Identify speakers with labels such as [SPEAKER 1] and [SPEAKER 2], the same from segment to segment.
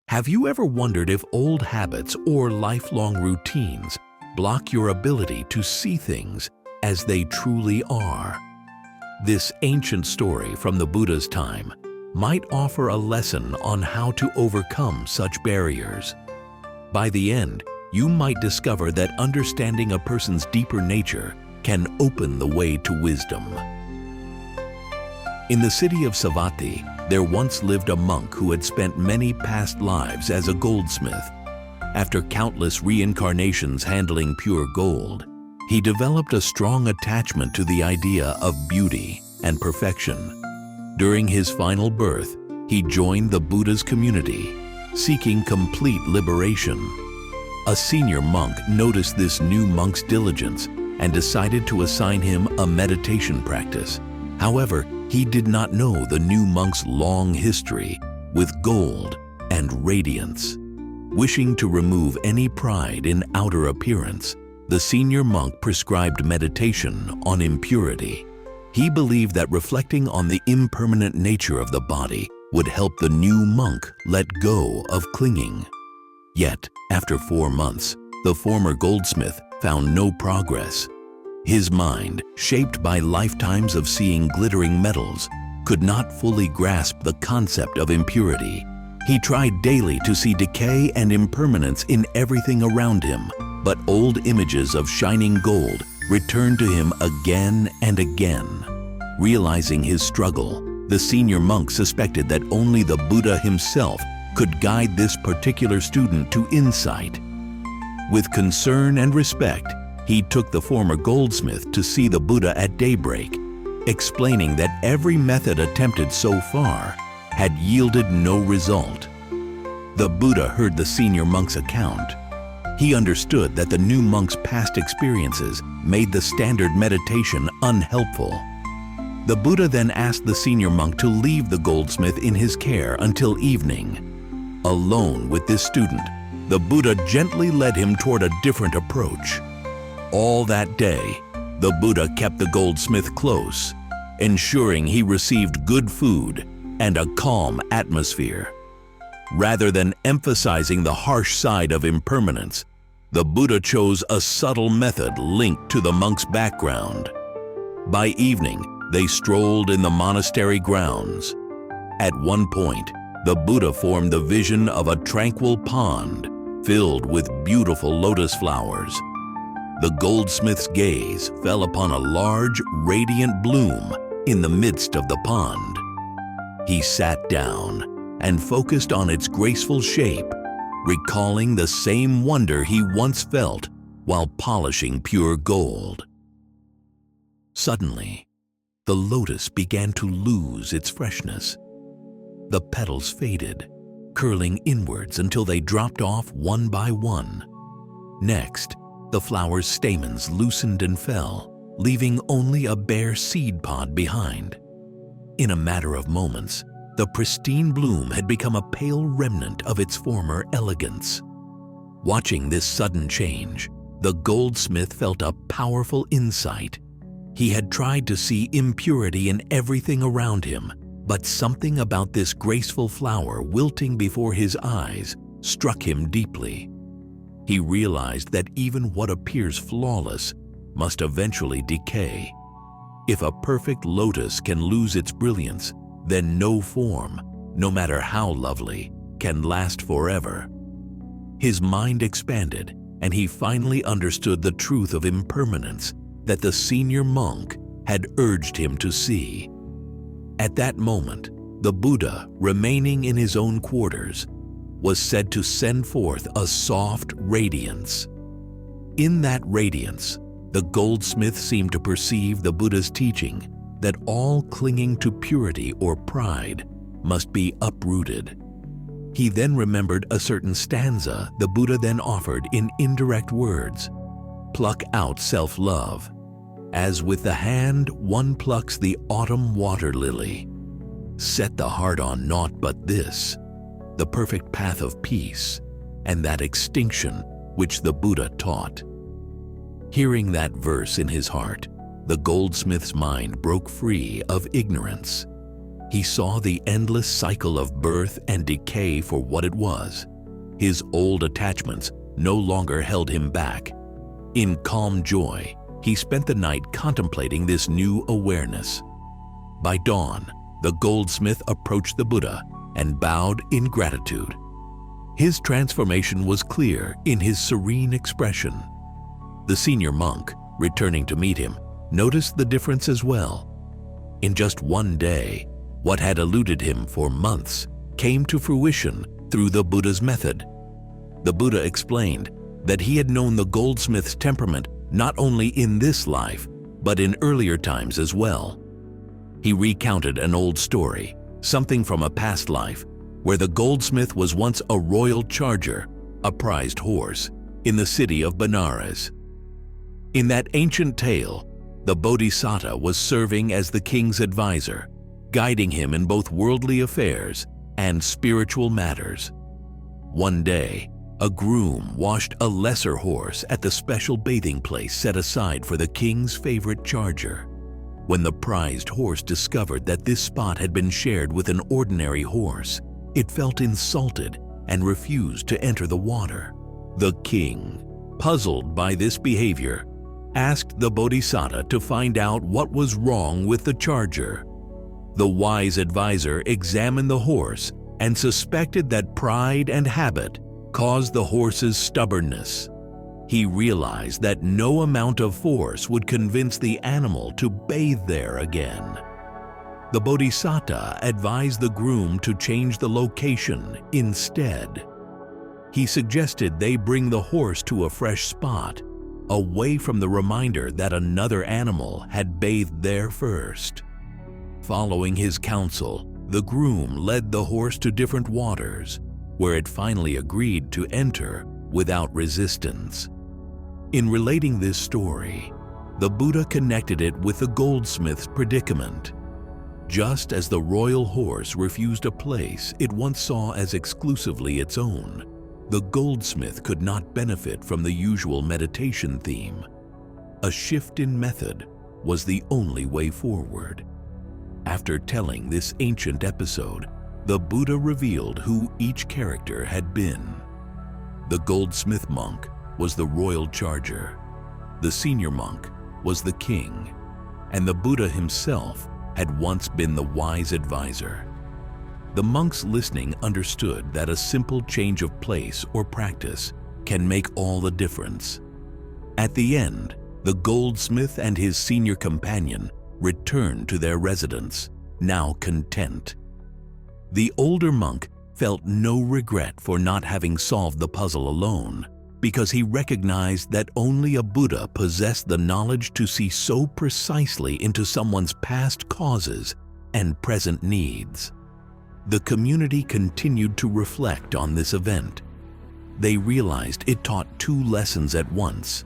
[SPEAKER 1] Have you ever wondered if old habits or lifelong routines block your ability to see things as they truly are? This ancient story from the Buddha's time might offer a lesson on how to overcome such barriers. By the end, you might discover that understanding a person's deeper nature can open the way to wisdom. In the city of Savatthi, there once lived a monk who had spent many past lives as a goldsmith. After countless reincarnations handling pure gold, he developed a strong attachment to the idea of beauty and perfection. During his final birth, he joined the Buddha's community, seeking complete liberation. A senior monk noticed this new monk's diligence and decided to assign him a meditation practice. However, he did not know the new monk's long history with gold and radiance. Wishing to remove any pride in outer appearance, the senior monk prescribed meditation on impurity. He believed that reflecting on the impermanent nature of the body would help the new monk let go of clinging. Yet, after 4 months, the former goldsmith found no progress. His mind, shaped by lifetimes of seeing glittering metals, could not fully grasp the concept of impurity. He tried daily to see decay and impermanence in everything around him, but old images of shining gold returned to him again and again. Realizing his struggle, the senior monk suspected that only the Buddha himself could guide this particular student to insight. With concern and respect, he took the former goldsmith to see the Buddha at daybreak, explaining that every method attempted so far had yielded no result. The Buddha heard the senior monk's account. He understood that the new monk's past experiences made the standard meditation unhelpful. The Buddha then asked the senior monk to leave the goldsmith in his care until evening. Alone with this student, the Buddha gently led him toward a different approach. All that day, the Buddha kept the goldsmith close, ensuring he received good food and a calm atmosphere. Rather than emphasizing the harsh side of impermanence, the Buddha chose a subtle method linked to the monk's background. By evening, they strolled in the monastery grounds. At one point, the Buddha formed the vision of a tranquil pond filled with beautiful lotus flowers. The goldsmith's gaze fell upon a large, radiant bloom in the midst of the pond. He sat down and focused on its graceful shape, recalling the same wonder he once felt while polishing pure gold. Suddenly, the lotus began to lose its freshness. The petals faded, curling inwards until they dropped off one by one. Next, the flower's stamens loosened and fell, leaving only a bare seed pod behind. In a matter of moments, the pristine bloom had become a pale remnant of its former elegance. Watching this sudden change, the goldsmith felt a powerful insight. He had tried to see impurity in everything around him, but something about this graceful flower wilting before his eyes struck him deeply. He realized that even what appears flawless must eventually decay. If a perfect lotus can lose its brilliance, then no form, no matter how lovely, can last forever. His mind expanded, and he finally understood the truth of impermanence that the senior monk had urged him to see. At that moment, the Buddha, remaining in his own quarters, was said to send forth a soft radiance. In that radiance, the goldsmith seemed to perceive the Buddha's teaching that all clinging to purity or pride must be uprooted. He then remembered a certain stanza the Buddha then offered in indirect words: "Pluck out self-love, as with the hand one plucks the autumn water lily. Set the heart on naught but this, the perfect path of peace, and that extinction which the Buddha taught." Hearing that verse in his heart, the goldsmith's mind broke free of ignorance. He saw the endless cycle of birth and decay for what it was. His old attachments no longer held him back. In calm joy, he spent the night contemplating this new awareness. By dawn, the goldsmith approached the Buddha and bowed in gratitude. His transformation was clear in his serene expression. The senior monk, returning to meet him, noticed the difference as well. In just one day, what had eluded him for months came to fruition through the Buddha's method. The Buddha explained that he had known the goldsmith's temperament not only in this life, but in earlier times as well. He recounted an old story, something from a past life, where the goldsmith was once a royal charger, a prized horse, in the city of Benares. In that ancient tale, the Bodhisattva was serving as the king's advisor, guiding him in both worldly affairs and spiritual matters. One day, a groom washed a lesser horse at the special bathing place set aside for the king's favorite charger. When the prized horse discovered that this spot had been shared with an ordinary horse, it felt insulted and refused to enter the water. The king, puzzled by this behavior, asked the Bodhisattva to find out what was wrong with the charger. The wise advisor examined the horse and suspected that pride and habit caused the horse's stubbornness. He realized that no amount of force would convince the animal to bathe there again. The Bodhisattva advised the groom to change the location instead. He suggested they bring the horse to a fresh spot, away from the reminder that another animal had bathed there first. Following his counsel, the groom led the horse to different waters, where it finally agreed to enter without resistance. In relating this story, the Buddha connected it with the goldsmith's predicament. Just as the royal horse refused a place it once saw as exclusively its own, the goldsmith could not benefit from the usual meditation theme. A shift in method was the only way forward. After telling this ancient episode, the Buddha revealed who each character had been. The goldsmith monk was the royal charger, the senior monk was the king, and the Buddha himself had once been the wise advisor. The monks listening understood that a simple change of place or practice can make all the difference. At the end, the goldsmith and his senior companion returned to their residence, now content. The older monk felt no regret for not having solved the puzzle alone, because he recognized that only a Buddha possessed the knowledge to see so precisely into someone's past causes and present needs. The community continued to reflect on this event. They realized it taught two lessons at once.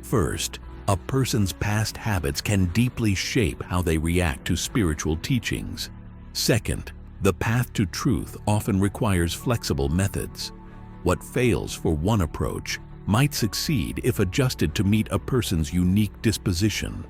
[SPEAKER 1] First, a person's past habits can deeply shape how they react to spiritual teachings. Second, the path to truth often requires flexible methods. What fails for one approach might succeed if adjusted to meet a person's unique disposition.